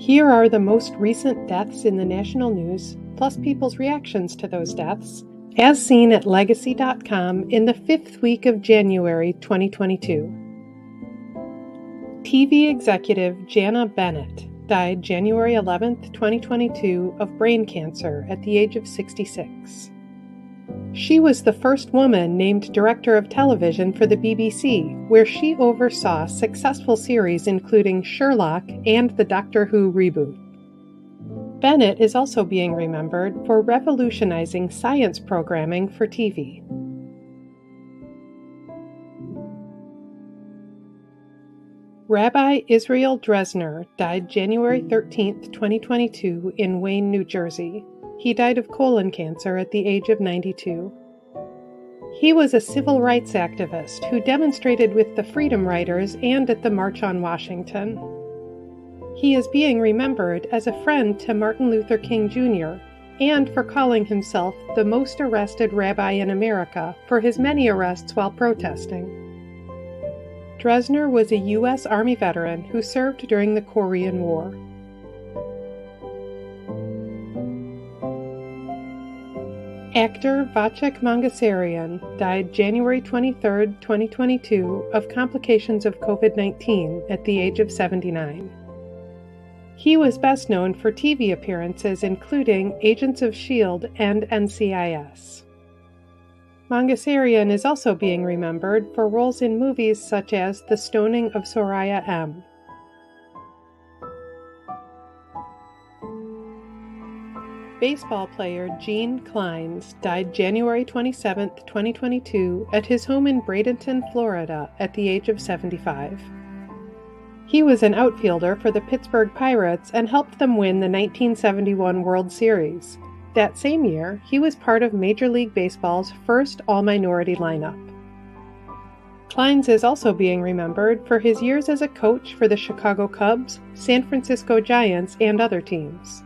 Here are the most recent deaths in the national news, plus people's reactions to those deaths, as seen at legacy.com in the 5th week of January 2022. TV executive Jana Bennett died January 11, 2022, of brain cancer at the age of 66. She was the first woman named director of television for the BBC, where she oversaw successful series including Sherlock and the Doctor Who reboot. Bennett is also being remembered for revolutionizing science programming for TV. Rabbi Israel Dresner died January 13, 2022, in Wayne, New Jersey. He died of colon cancer at the age of 92. He was a civil rights activist who demonstrated with the Freedom Riders and at the March on Washington. He is being remembered as a friend to Martin Luther King Jr. and for calling himself the most arrested rabbi in America for his many arrests while protesting. Dresner was a U.S. Army veteran who served during the Korean War. Actor Vachik Mangassarian died January 23, 2022, of complications of COVID-19 at the age of 79. He was best known for TV appearances including Agents of S.H.I.E.L.D. and NCIS. Mangassarian is also being remembered for roles in movies such as The Stoning of Soraya M. Baseball player Gene Clines died January 27, 2022, at his home in Bradenton, Florida, at the age of 75. He was an outfielder for the Pittsburgh Pirates and helped them win the 1971 World Series. That same year, he was part of Major League Baseball's first all-minority lineup. Clines is also being remembered for his years as a coach for the Chicago Cubs, San Francisco Giants, and other teams.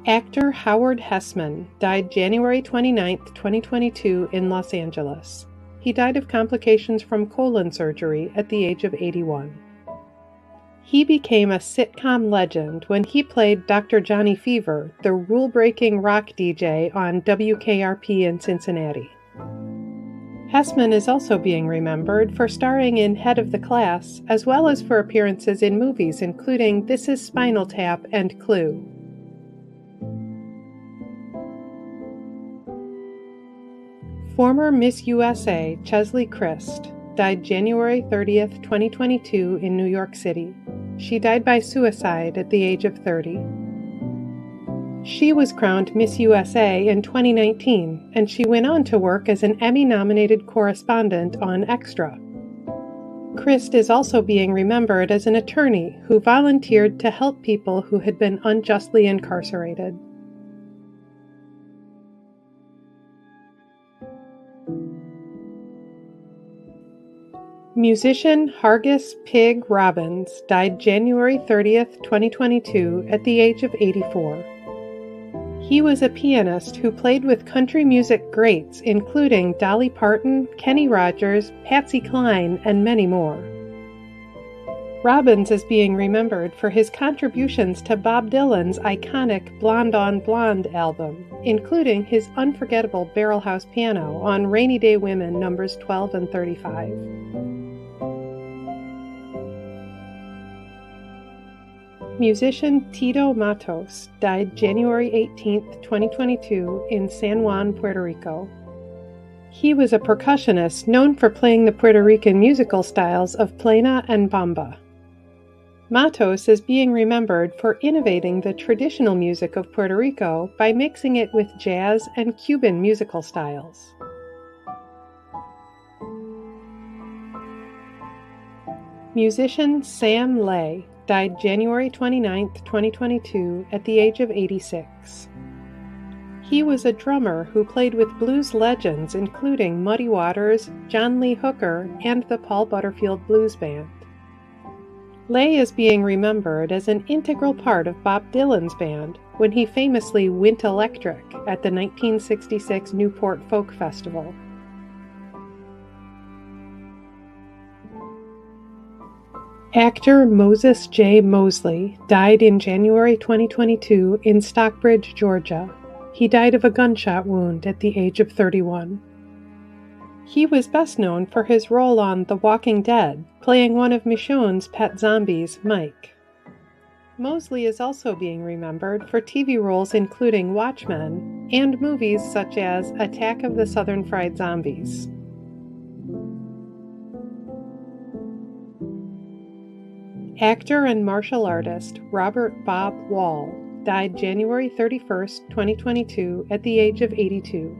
Actor Howard Hesseman died January 29, 2022, in Los Angeles. He died of complications from colon surgery at the age of 81. He became a sitcom legend when he played Dr. Johnny Fever, the rule-breaking rock DJ on WKRP in Cincinnati. Hesseman is also being remembered for starring in Head of the Class, as well as for appearances in movies including This Is Spinal Tap and Clue. Former Miss USA Cheslie Kryst died January 30, 2022, in New York City. She died by suicide at the age of 30. She was crowned Miss USA in 2019, and she went on to work as an Emmy-nominated correspondent on Extra. Kryst is also being remembered as an attorney who volunteered to help people who had been unjustly incarcerated. Musician Hargus "Pig" Robbins died January 30, 2022, at the age of 84. He was a pianist who played with country music greats including Dolly Parton, Kenny Rogers, Patsy Cline, and many more. Robbins is being remembered for his contributions to Bob Dylan's iconic Blonde on Blonde album, including his unforgettable barrelhouse piano on Rainy Day Women numbers 12 and 35. Musician Tito Matos died January 18, 2022, in San Juan, Puerto Rico. He was a percussionist known for playing the Puerto Rican musical styles of plena and bamba. Matos is being remembered for innovating the traditional music of Puerto Rico by mixing it with jazz and Cuban musical styles. Musician Sam Lay died January 29, 2022, at the age of 86. He was a drummer who played with blues legends including Muddy Waters, John Lee Hooker, and the Paul Butterfield Blues Band. Lay is being remembered as an integral part of Bob Dylan's band when he famously went electric at the 1966 Newport Folk Festival. Actor Moses J. Moseley died in January 2022 in Stockbridge, Georgia. He died of a gunshot wound at the age of 31. He was best known for his role on The Walking Dead, playing one of Michonne's pet zombies, Mike. Moseley is also being remembered for TV roles including Watchmen and movies such as Attack of the Southern Fried Zombies. Actor and martial artist Robert Bob Wall died January 31, 2022 at the age of 82.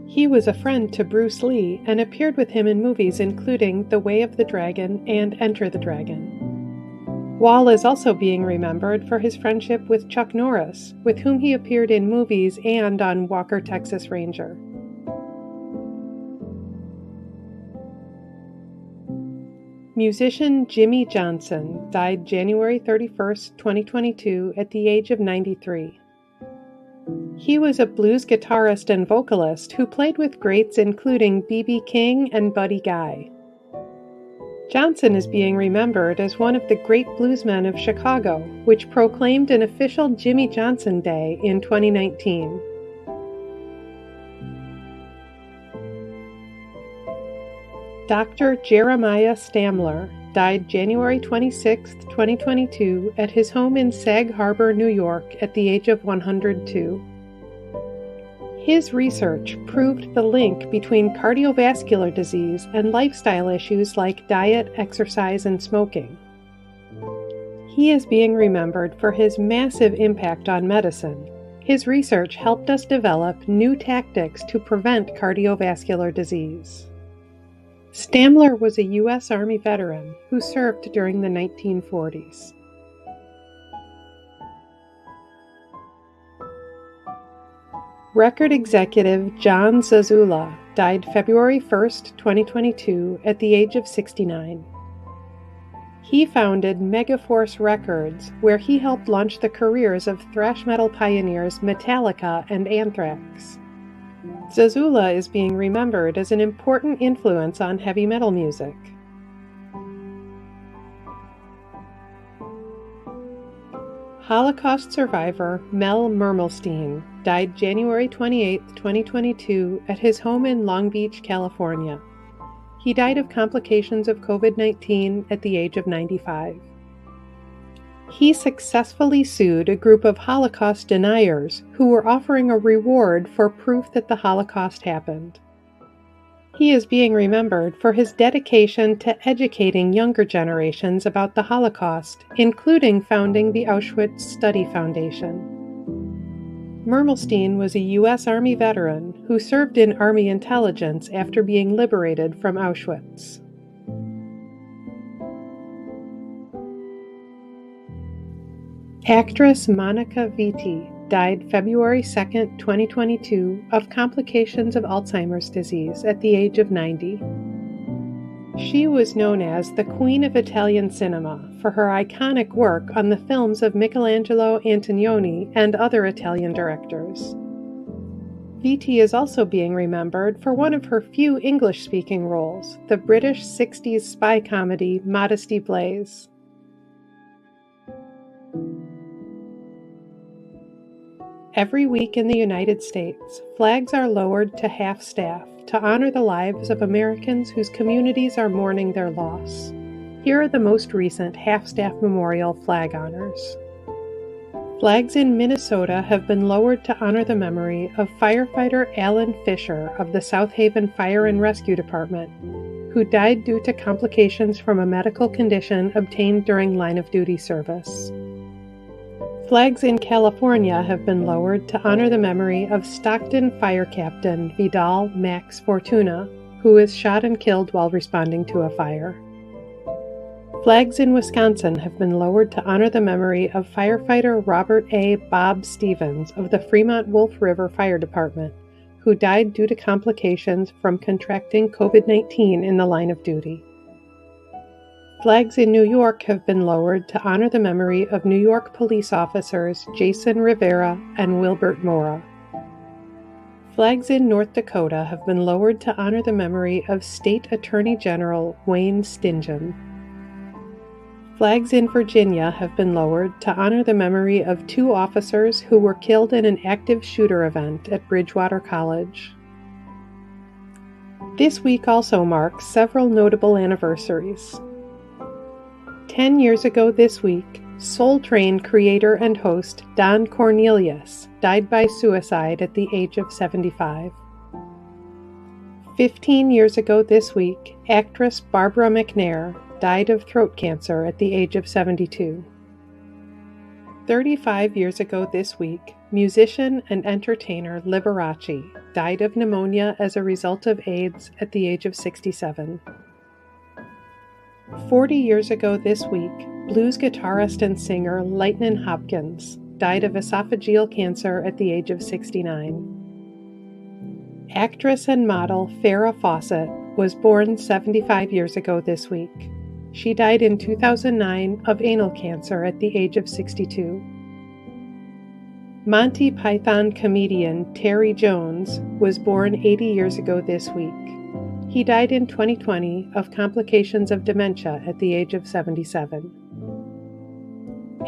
He was a friend to Bruce Lee and appeared with him in movies including The Way of the Dragon and Enter the Dragon. Wall is also being remembered for his friendship with Chuck Norris, with whom he appeared in movies and on Walker, Texas Ranger. Musician Jimmy Johnson died January 31, 2022 at the age of 93. He was a blues guitarist and vocalist who played with greats including B.B. King and Buddy Guy. Johnson is being remembered as one of the great bluesmen of Chicago, which proclaimed an official Jimmy Johnson Day in 2019. Dr. Jeremiah Stamler died January 26, 2022 at his home in Sag Harbor, New York at the age of 102. His research proved the link between cardiovascular disease and lifestyle issues like diet, exercise, and smoking. He is being remembered for his massive impact on medicine. His research helped us develop new tactics to prevent cardiovascular disease. Stamler was a U.S. Army veteran who served during the 1940s. Record executive Jon Zazula died February 1, 2022 at the age of 69. He founded Megaforce Records, where he helped launch the careers of thrash metal pioneers Metallica and Anthrax. Zazula is being remembered as an important influence on heavy metal music. Holocaust survivor Mel Mermelstein died January 28, 2022 at his home in Long Beach, California. He died of complications of COVID-19 at the age of 95. He successfully sued a group of Holocaust deniers who were offering a reward for proof that the Holocaust happened. He is being remembered for his dedication to educating younger generations about the Holocaust, including founding the Auschwitz Study Foundation. Mermelstein was a U.S. Army veteran who served in Army intelligence after being liberated from Auschwitz. Actress Monica Vitti died February 2, 2022 of complications of Alzheimer's disease at the age of 90. She was known as the Queen of Italian cinema for her iconic work on the films of Michelangelo Antonioni and other Italian directors. Vitti is also being remembered for one of her few English-speaking roles, the British 60s spy comedy Modesty Blaise. Every week in the United States, flags are lowered to half-staff to honor the lives of Americans whose communities are mourning their loss. Here are the most recent half-staff memorial flag honors. Flags in Minnesota have been lowered to honor the memory of firefighter Alan Fisher of the South Haven Fire and Rescue Department, who died due to complications from a medical condition obtained during line-of-duty service. Flags in California have been lowered to honor the memory of Stockton Fire Captain Vidal Max Fortuna, who was shot and killed while responding to a fire. Flags in Wisconsin have been lowered to honor the memory of firefighter Robert A. Bob Stevens of the Fremont Wolf River Fire Department, who died due to complications from contracting COVID-19 in the line of duty. Flags in New York have been lowered to honor the memory of New York police officers Jason Rivera and Wilbert Mora. Flags in North Dakota have been lowered to honor the memory of State Attorney General Wayne Stingen. Flags in Virginia have been lowered to honor the memory of 2 officers who were killed in an active shooter event at Bridgewater College. This week also marks several notable anniversaries. 10 years ago this week, Soul Train creator and host Don Cornelius died by suicide at the age of 75. 15 years ago this week, actress Barbara McNair died of throat cancer at the age of 72. 35 years ago this week, musician and entertainer Liberace died of pneumonia as a result of AIDS at the age of 67. 40 years ago this week, blues guitarist and singer Lightnin' Hopkins died of esophageal cancer at the age of 69. Actress and model Farrah Fawcett was born 75 years ago this week. She died in 2009 of anal cancer at the age of 62. Monty Python comedian Terry Jones was born 80 years ago this week. He died in 2020 of complications of dementia at the age of 77.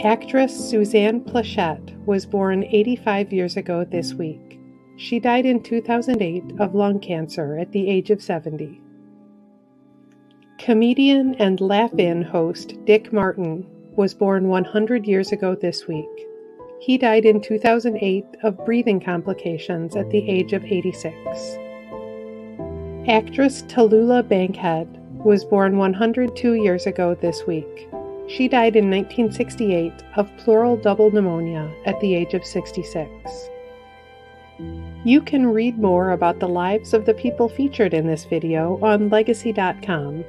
Actress Suzanne Pleshette was born 85 years ago this week. She died in 2008 of lung cancer at the age of 70. Comedian and Laugh-In host Dick Martin was born 100 years ago this week. He died in 2008 of breathing complications at the age of 86. Actress Tallulah Bankhead was born 102 years ago this week. She died in 1968 of pleural double pneumonia at the age of 66. You can read more about the lives of the people featured in this video on Legacy.com.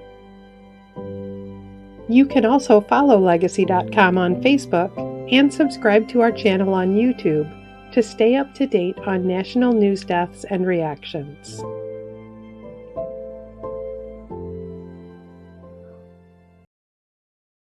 You can also follow Legacy.com on Facebook and subscribe to our channel on YouTube to stay up to date on national news deaths and reactions.